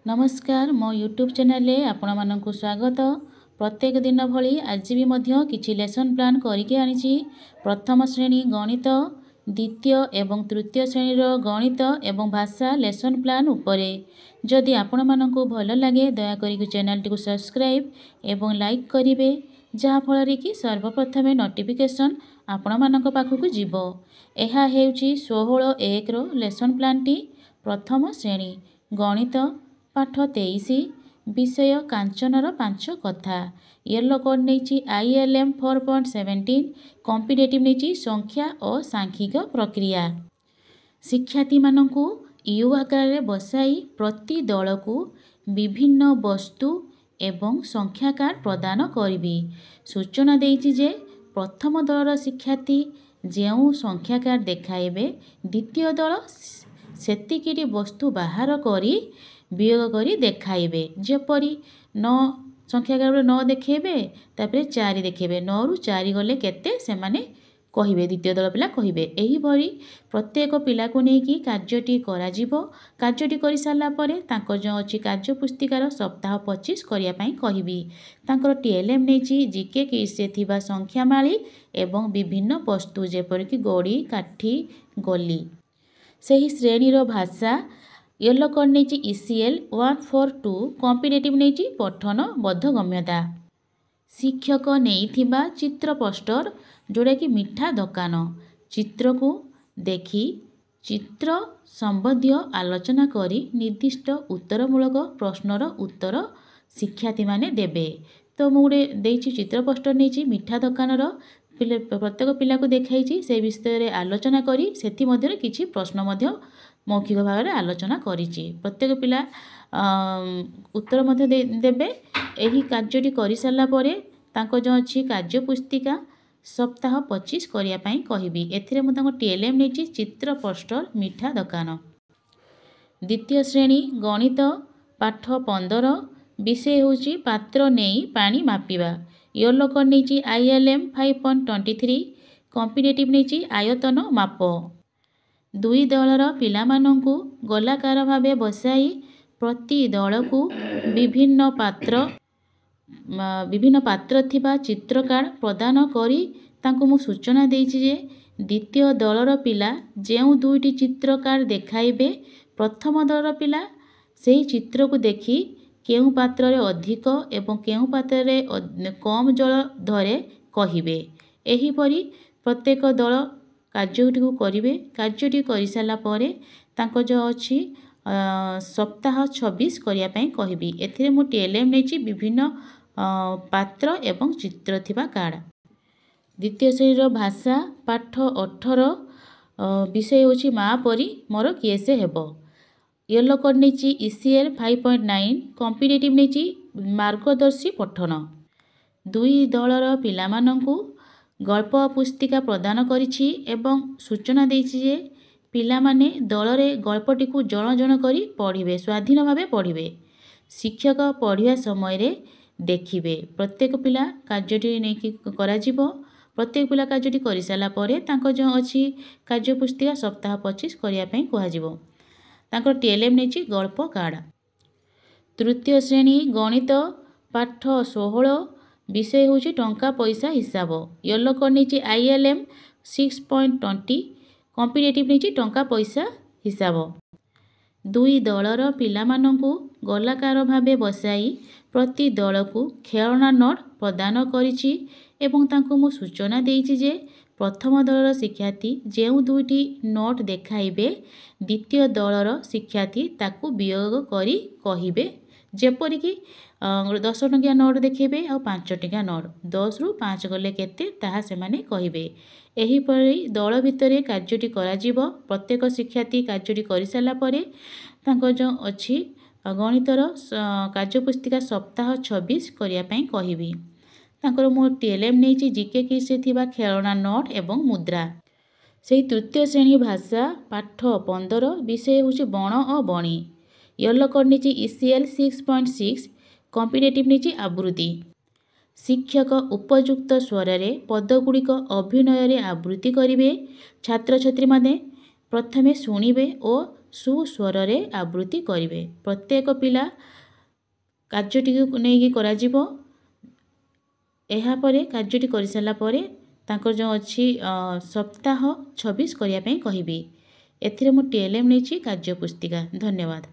नमस्कार मो YouTube channel आपण मानक स्वागत। प्रत्येक दिन भली आज भी मध्य किछि लेसन प्लान करके आनी। प्रथम श्रेणी गणित, द्वितीय एवं तृतीय श्रेणी गणित एवं भाषा लेसन प्लान उपरे। जदि आपण मानक भल लगे दयाकोरी चैनल टी सब्सक्राइब एवं लाइक करेंगे, जहाँफल कि सर्वप्रथम नोटिफिकेशन आपण मानक पाखक जीवो। यह हेउची 16(1) लेसन प्लान टी। प्रथम श्रेणी गणित पाठ 23 विषय कांचनर 5 कथा। येलो कोड नहीं ILM 4.17 कॉम्पिटेटिव नहीं संख्या और सांख्यिक प्रक्रिया। शिक्षार्थी मानकु यू आकार बसाई प्रति दल को विभिन्न वस्तु एवं संख्याकार प्रदान करी। सूचना देइछि जे प्रथम दलर शिक्षार्थी जेउ संख्याकार देखाइबे, द्वितीय दल सेतिकिटी वस्तु बाहर करी वियोग करी देखाइबे। जेपरी 9 संख्याकार 9 देखेबे, तापरे 4 देखेबे, 9 रु 4 गले केते से माने कहिबे, द्वितीय दल पिला कहिबे। एही भरी प्रत्येक पिला को नेकी कार्यटी करा जिवो। कार्यटी करि सारला परे तांको जो अछि कार्य पुस्तिकार सप्ताह 25 करिया पई कहिबी। तांकर TLM नेची जीके किसे थिबा संख्या माली एवं विभिन्न वस्तु जेपर कि गोड़ी, काठी, गली। सही श्रेणी रो भाषा येलो कोड नहीं ECL 142 कॉम्पिटेटिव नहीं पठन बोधगम्यता। शिक्षक नहीं चित्र पोस्टर जोड़ा कि मिठा दुकान। चित्र को देखी चित्र संबंधी आलोचना करी निर्दिष्ट उत्तरमूलक प्रश्नर उत्तर शिक्षार्थी माने देबे। तो मुझे देइछि चित्र पोस्टर नहीं मिठा दुकानर प्रत्येक पिला को देखाई से विषय में आलोचना करी सेथि मध्य किछि प्रश्न मध्य मौखिक भाव में आलोचना करिछि। प्रत्येक पिला उत्तर मध्य देबे। एही कार्यटी करि सारला परे तांको जो अछि कार्य पुस्तिका सप्ताह 25 करिया पई कहिबी। एथिरे मु तांको TLM नेछि चित्र पोस्टर मिठा दुकान। द्वितीय श्रेणी गणित पाठ 15 विषय होछि पात्र नेई पानी मापिबा। येलो कोड नेछि ILM 5.23 कॉम्पिटेटिव नेछि आयतन माप। दुई दलर पिला मानंकु गोलाकार भावे बसाई प्रति दल को विभिन्न पात्र थिबा चित्र कार्ड प्रदान करी तांको मु सूचना देइछि जे द्वितीय दलर पिला जेउ दुईटी चित्र कार्ड देखाइबे, प्रथम दलर पिला सेही चित्र को देखी केउ पात्र रे अधिक एवं केउ पात्र रे कम जल धरे कहिबे। एही परी प्रत्येक दल कार्यटी को करिवे। कार्यटी करि साला परे तांको जो अछि सप्ताह 26 करिया पई कहिबी। एथिरे मु TLM नेछि विभिन्न पात्र एवं चित्र थिबा कार्ड। द्वितीय श्रेणी भाषा पाठ 18 विषय होछि माँ परी मोर किए से हेबो। येलो कोड नेछि ECL 5.9 कॉम्पिटेटिव नेछि मार्गदर्शी पठन। दुई दलर पिला मानंकु गल्प पुस्तिका प्रदान करिछि एवं सूचना देइछि जे पिला माने दलरे गल्पटी को जण जण करी पढ़िबे, स्वाधीन भावे पढ़िबे। शिक्षक पढ़िया समय रे देखिबे। प्रत्येक पिला कार्यटी नेकी करा जिवो। प्रत्येक पिला कार्यटी करि साला परे तांको जो अछि कार्य पुस्तिका सप्ताह 25 करिया पई कुहा जिवो। तांको TLM नेछि गल्प कार्ड। तृतीय श्रेणी गणित पाठ 16 विषय होछि टंका पैसा हिसाब। येलो कोड नहीं ILM 6.20 कॉम्पिटेटिव नहीं टंका पैसा हिसाब। दुई दलर पिला मानंकु गोलाकार भावे बसाई प्रति दल को खेलना नोट प्रदान करिछि एवं तांको मु सूचना देइछि जे प्रथम दलर शिक्षार्थी जेउ दुईटी नोट देखाइबे, द्वितीय दलर शिक्षार्थी ताकू वियोग करी कहिबे। जेपरि कि 10 टंकिया नोट देखेबे आ 5 टंकिया नोट 10 रु 5 गले केते ताहा से माने कहिबे। एही परि दल भितरे कार्यटी करा जिवो। प्रत्येक शिक्षार्थी कार्यटी करि साला परे तांको जो अछि गणितर कार्य पुस्तिका सप्ताह 26 करिया पई कहिबी। तांकर मो TLM नेछि जीके किसे थिबा खेलना नोट एवं मुद्रा। सेही तृतीय श्रेणी भाषा पाठ 15 विषय होछि बण और बणी। येलो कोड नेछि ECL 6.6 कॉम्पिटेटिव नेछि आवृत्ति। शिक्षक उपयुक्त स्वर रे पदगुड़िक अभिनय रे आवृत्ति करिवे। छात्र छात्री माने प्रथमे शुणिबे और ସୁସ୍ୱରରେ ଆବୃତ୍ତି କରିବେ। ପ୍ରତ୍ୟେକ ପିଲା କାର୍ଯ୍ୟଟିକୁ ନେଇକି କରାଯିବ। ଏହାପରେ କାର୍ଯ୍ୟଟି କରିସାରିଲା ପରେ ତାଙ୍କର ଯେଉଁ ଅଛି ସପ୍ତାହ 26 କରିବା ପାଇଁ କହିବି। ଏଥିରେ ମୁଁ TLM ନେଇଛି କାର୍ଯ୍ୟ ପୁସ୍ତିକା। ଧନ୍ୟବାଦ।